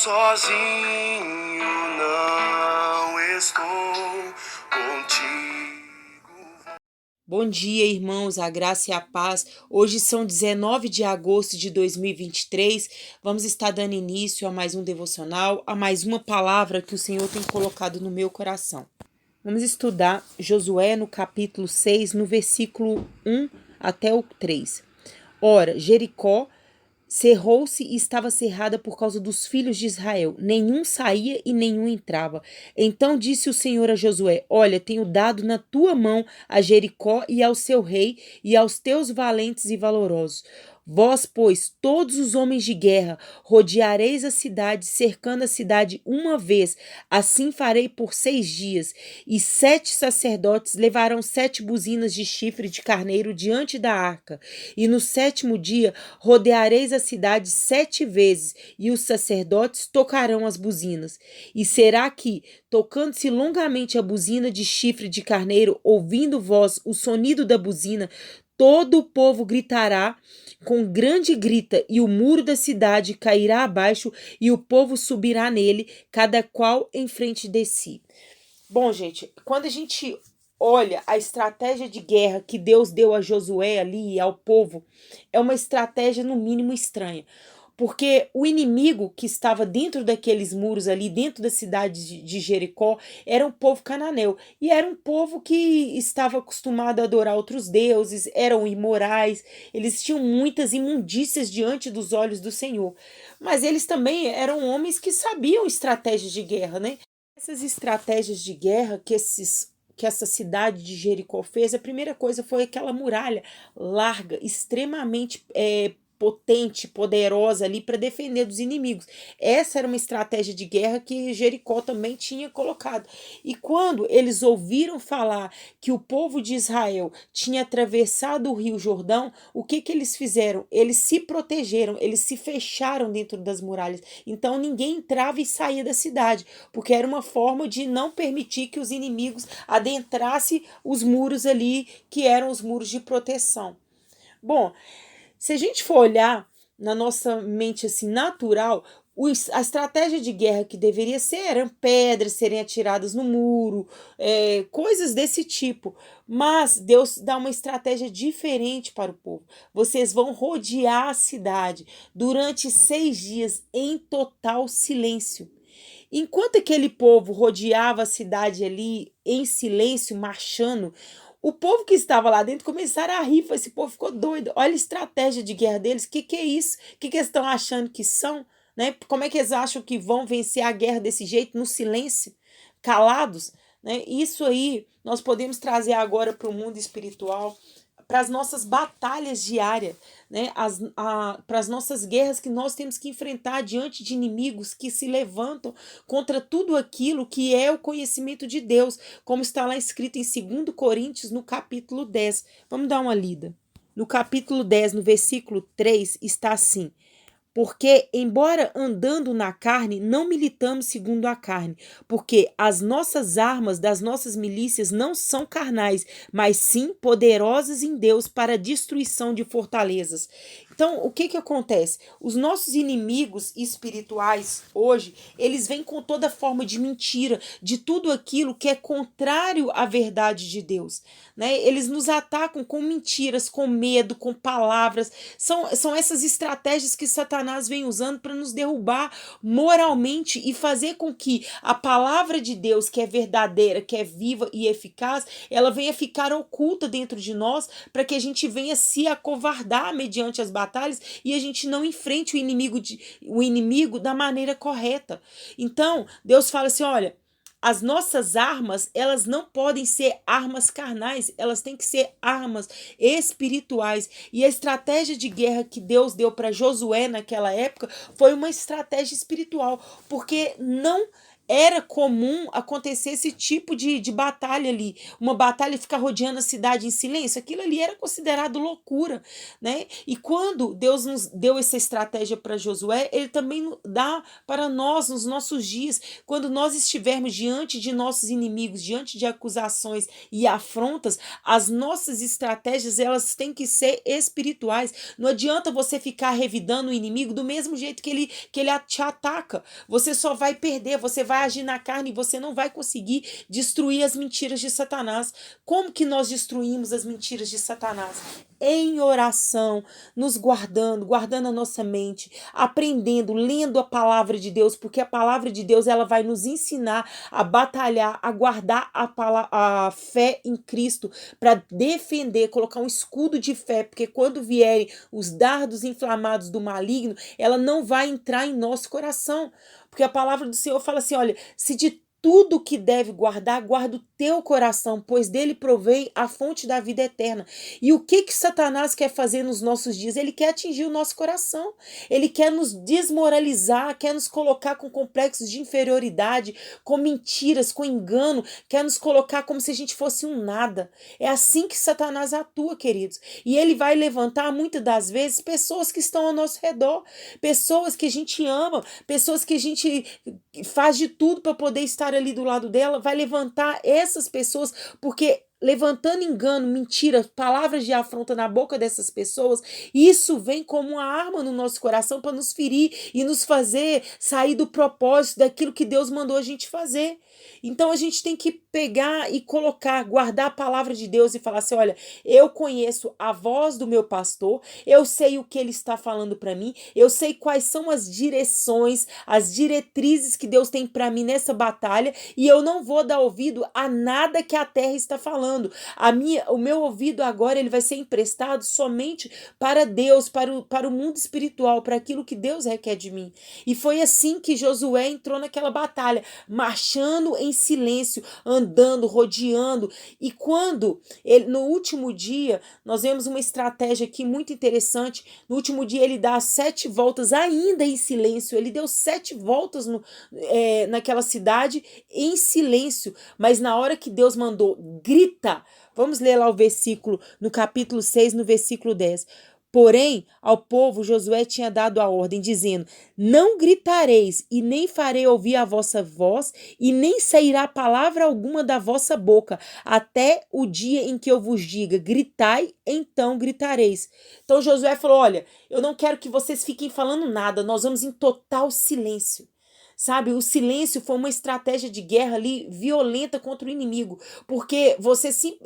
sozinho não estou contigo. Bom dia, irmãos, a graça e a paz. Hoje são 19 de agosto de 2023. Vamos estar dando início a mais um devocional, a mais uma palavra que o Senhor tem colocado no meu coração. Vamos estudar Josué no capítulo 6, no versículo 1 até o 3. Ora, Jericó cerrou-se e estava cerrada por causa dos filhos de Israel. Nenhum saía e nenhum entrava. Então disse o Senhor a Josué: Olha, tenho dado na tua mão a Jericó e ao seu rei e aos teus valentes e valorosos. Vós, pois, todos os homens de guerra, rodeareis a cidade, cercando a cidade uma vez. Assim farei por 6 dias. E 7 sacerdotes levarão 7 buzinas de chifre de carneiro diante da arca. E no 7º dia rodeareis a cidade 7 vezes, e os sacerdotes tocarão as buzinas. E será que, tocando-se longamente a buzina de chifre de carneiro, ouvindo vós o sonido da buzina, todo o povo gritará com grande grita, e o muro da cidade cairá abaixo, e o povo subirá nele, cada qual em frente de si. Bom, gente, quando a gente olha a estratégia de guerra que Deus deu a Josué ali e ao povo, é uma estratégia no mínimo estranha. Porque o inimigo que estava dentro daqueles muros ali, dentro da cidade de Jericó, era um povo cananeu. E era um povo que estava acostumado a adorar outros deuses, eram imorais, eles tinham muitas imundícias diante dos olhos do Senhor. Mas eles também eram homens que sabiam estratégias de guerra, né? Essas estratégias de guerra que essa cidade de Jericó fez, a primeira coisa foi aquela muralha larga, extremamente potente, poderosa ali para defender dos inimigos. Essa era uma estratégia de guerra que Jericó também tinha colocado. E quando eles ouviram falar que o povo de Israel tinha atravessado o Rio Jordão, o que eles fizeram? Eles se protegeram, eles se fecharam dentro das muralhas. Então ninguém entrava e saía da cidade, porque era uma forma de não permitir que os inimigos adentrassem os muros ali, que eram os muros de proteção. Bom, se a gente for olhar na nossa mente assim natural, a estratégia de guerra que deveria ser eram pedras serem atiradas no muro, coisas desse tipo. Mas Deus dá uma estratégia diferente para o povo. Vocês vão rodear a cidade durante 6 dias em total silêncio. Enquanto aquele povo rodeava a cidade ali em silêncio, marchando, o povo que estava lá dentro começaram a rir. Esse povo ficou doido. Olha a estratégia de guerra deles. O que é isso? O que eles estão achando que são? Né? Como é que eles acham que vão vencer a guerra desse jeito, no silêncio, calados? Né? Isso aí nós podemos trazer agora para o mundo espiritual, para as nossas batalhas diárias, né? Para as nossas guerras que nós temos que enfrentar diante de inimigos que se levantam contra tudo aquilo que é o conhecimento de Deus, como está lá escrito em 2 Coríntios, no capítulo 10. Vamos dar uma lida. No capítulo 10, no versículo 3, está assim: Porque, embora andando na carne, não militamos segundo a carne, porque as nossas armas das nossas milícias não são carnais, mas sim poderosas em Deus para a destruição de fortalezas. Então, o que acontece? Os nossos inimigos espirituais hoje, eles vêm com toda forma de mentira, de tudo aquilo que é contrário à verdade de Deus, né? Eles nos atacam com mentiras, com medo, com palavras. São essas estratégias que Satanás vem usando para nos derrubar moralmente e fazer com que a palavra de Deus, que é verdadeira, que é viva e eficaz, ela venha ficar oculta dentro de nós, para que a gente venha se acovardar mediante as batalhas e a gente não enfrente o inimigo da maneira correta. Então, Deus fala assim: olha, as nossas armas, elas não podem ser armas carnais, elas têm que ser armas espirituais. E a estratégia de guerra que Deus deu para Josué naquela época foi uma estratégia espiritual, porque não era comum acontecer esse tipo de batalha ali, uma batalha ficar rodeando a cidade em silêncio, aquilo ali era considerado loucura, né? E quando Deus nos deu essa estratégia para Josué, ele também dá para nós nos nossos dias, quando nós estivermos diante de nossos inimigos, diante de acusações e afrontas, as nossas estratégias elas têm que ser espirituais. Não adianta você ficar revidando o inimigo do mesmo jeito que ele te ataca. Você só vai perder, você vai agir na carne e você não vai conseguir destruir as mentiras de Satanás. Como que nós destruímos as mentiras de Satanás? Em oração, nos guardando a nossa mente, aprendendo, lendo a palavra de Deus, porque a palavra de Deus ela vai nos ensinar a batalhar, a guardar a fé em Cristo, para defender, colocar um escudo de fé, porque quando vierem os dardos inflamados do maligno, ela não vai entrar em nosso coração, porque a palavra do Senhor fala assim, olha, se de tudo que deve guardar, guarda o teu coração, pois dele provém a fonte da vida eterna. E o que Satanás quer fazer nos nossos dias? Ele quer atingir o nosso coração. Ele quer nos desmoralizar, quer nos colocar com complexos de inferioridade, com mentiras, com engano, quer nos colocar como se a gente fosse um nada. É assim que Satanás atua, queridos. E ele vai levantar, muitas das vezes, pessoas que estão ao nosso redor, pessoas que a gente ama, pessoas que a gente faz de tudo para poder estar ali do lado dela, vai levantar essas pessoas, porque levantando engano, mentira, palavras de afronta na boca dessas pessoas, isso vem como uma arma no nosso coração para nos ferir e nos fazer sair do propósito daquilo que Deus mandou a gente fazer. Então a gente tem que pegar e colocar, guardar a palavra de Deus e falar assim, olha, eu conheço a voz do meu pastor, eu sei o que ele está falando para mim, eu sei quais são as direções, as diretrizes que Deus tem para mim nessa batalha e eu não vou dar ouvido a nada que a terra está falando. O meu ouvido agora ele vai ser emprestado somente para Deus, para o mundo espiritual, para aquilo que Deus requer de mim. E foi assim que Josué entrou naquela batalha, marchando em silêncio, andando, rodeando. E quando ele, no último dia, nós vemos uma estratégia aqui muito interessante. No último dia ele dá 7 voltas ainda em silêncio. Ele deu 7 voltas naquela cidade em silêncio. Mas na hora que Deus mandou, grita. Vamos ler lá o versículo, no capítulo 6, no versículo 10. Porém, ao povo Josué tinha dado a ordem, dizendo, não gritareis, e nem farei ouvir a vossa voz, e nem sairá palavra alguma da vossa boca, até o dia em que eu vos diga, gritai, então gritareis. Então Josué falou, olha, eu não quero que vocês fiquem falando nada, nós vamos em total silêncio. Sabe, o silêncio foi uma estratégia de guerra ali violenta contra o inimigo, porque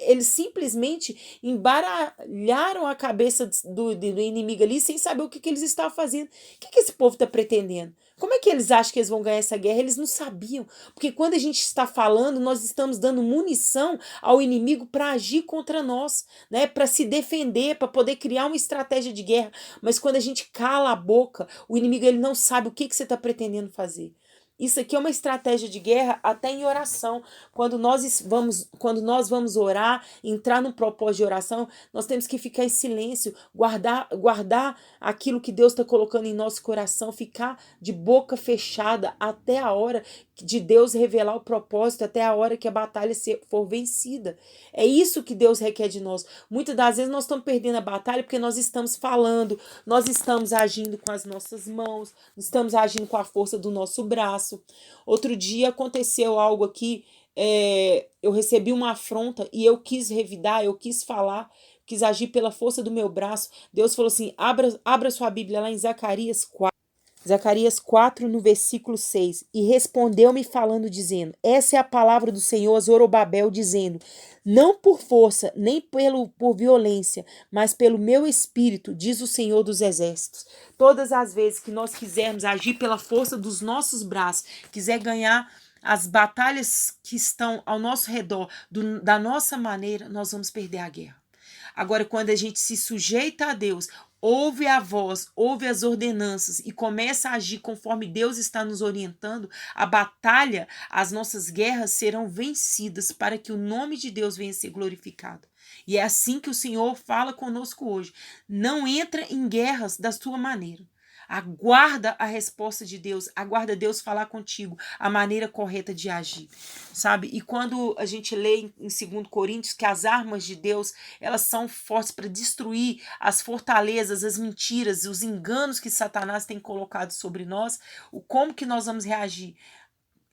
eles simplesmente embaralharam a cabeça do inimigo ali sem saber o que eles estavam fazendo. O que esse povo está pretendendo? Como é que eles acham que eles vão ganhar essa guerra? Eles não sabiam, porque quando a gente está falando, nós estamos dando munição ao inimigo para agir contra nós, né? Para se defender, para poder criar uma estratégia de guerra. Mas quando a gente cala a boca, o inimigo ele não sabe o que você está pretendendo fazer. Isso aqui é uma estratégia de guerra até em oração. Quando nós vamos orar, entrar no propósito de oração, nós temos que ficar em silêncio, guardar aquilo que Deus está colocando em nosso coração, ficar de boca fechada até a hora de Deus revelar o propósito, até a hora que a batalha for vencida. É isso que Deus requer de nós. Muitas das vezes nós estamos perdendo a batalha porque nós estamos falando, nós estamos agindo com as nossas mãos, estamos agindo com a força do nosso braço. Outro dia aconteceu algo aqui, eu recebi uma afronta e eu quis revidar, eu quis falar, quis agir pela força do meu braço. Deus falou assim, abra sua Bíblia lá em Zacarias 4. Zacarias 4, no versículo 6. E respondeu-me falando, dizendo, essa é a palavra do Senhor a Zorobabel, dizendo, não por força, nem por violência, mas pelo meu espírito, diz o Senhor dos exércitos. Todas as vezes que nós quisermos agir pela força dos nossos braços, quiser ganhar as batalhas que estão ao nosso redor, da nossa maneira, nós vamos perder a guerra. Agora, quando a gente se sujeita a Deus, ouve a voz, ouve as ordenanças e começa a agir conforme Deus está nos orientando, a batalha, as nossas guerras serão vencidas para que o nome de Deus venha a ser glorificado. E é assim que o Senhor fala conosco hoje. Não entra em guerras da sua maneira. Aguarda a resposta de Deus, aguarda Deus falar contigo, a maneira correta de agir, sabe? E quando a gente lê em 2 Coríntios que as armas de Deus, elas são fortes para destruir as fortalezas, as mentiras, os enganos que Satanás tem colocado sobre nós, como que nós vamos reagir?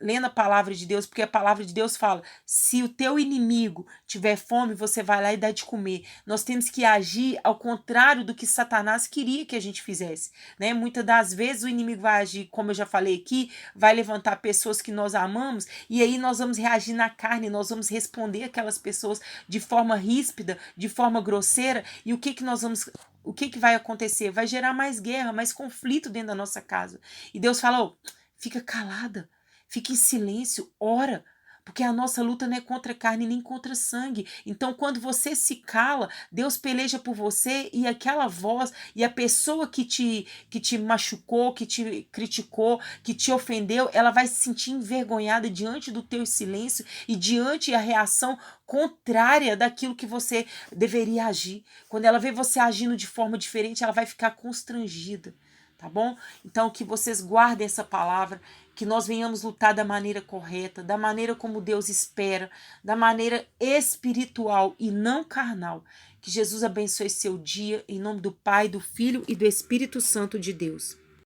Lendo a palavra de Deus, porque a palavra de Deus fala, se o teu inimigo tiver fome, você vai lá e dá de comer. Nós temos que agir ao contrário do que Satanás queria que a gente fizesse, né? Muitas das vezes o inimigo vai agir, como eu já falei aqui, vai levantar pessoas que nós amamos, e aí nós vamos reagir na carne, nós vamos responder aquelas pessoas de forma ríspida, de forma grosseira, e o que que vai acontecer? Vai gerar mais guerra, mais conflito dentro da nossa casa. E Deus fala, oh, fica calada, fique em silêncio, ora, porque a nossa luta não é contra carne nem contra sangue. Então, quando você se cala, Deus peleja por você e aquela voz e a pessoa que te machucou, que te criticou, que te ofendeu, ela vai se sentir envergonhada diante do teu silêncio e diante da reação contrária daquilo que você deveria agir. Quando ela vê você agindo de forma diferente, ela vai ficar constrangida. Tá bom? Então, que vocês guardem essa palavra, que nós venhamos lutar da maneira correta, da maneira como Deus espera, da maneira espiritual e não carnal. Que Jesus abençoe seu dia, em nome do Pai, do Filho e do Espírito Santo de Deus.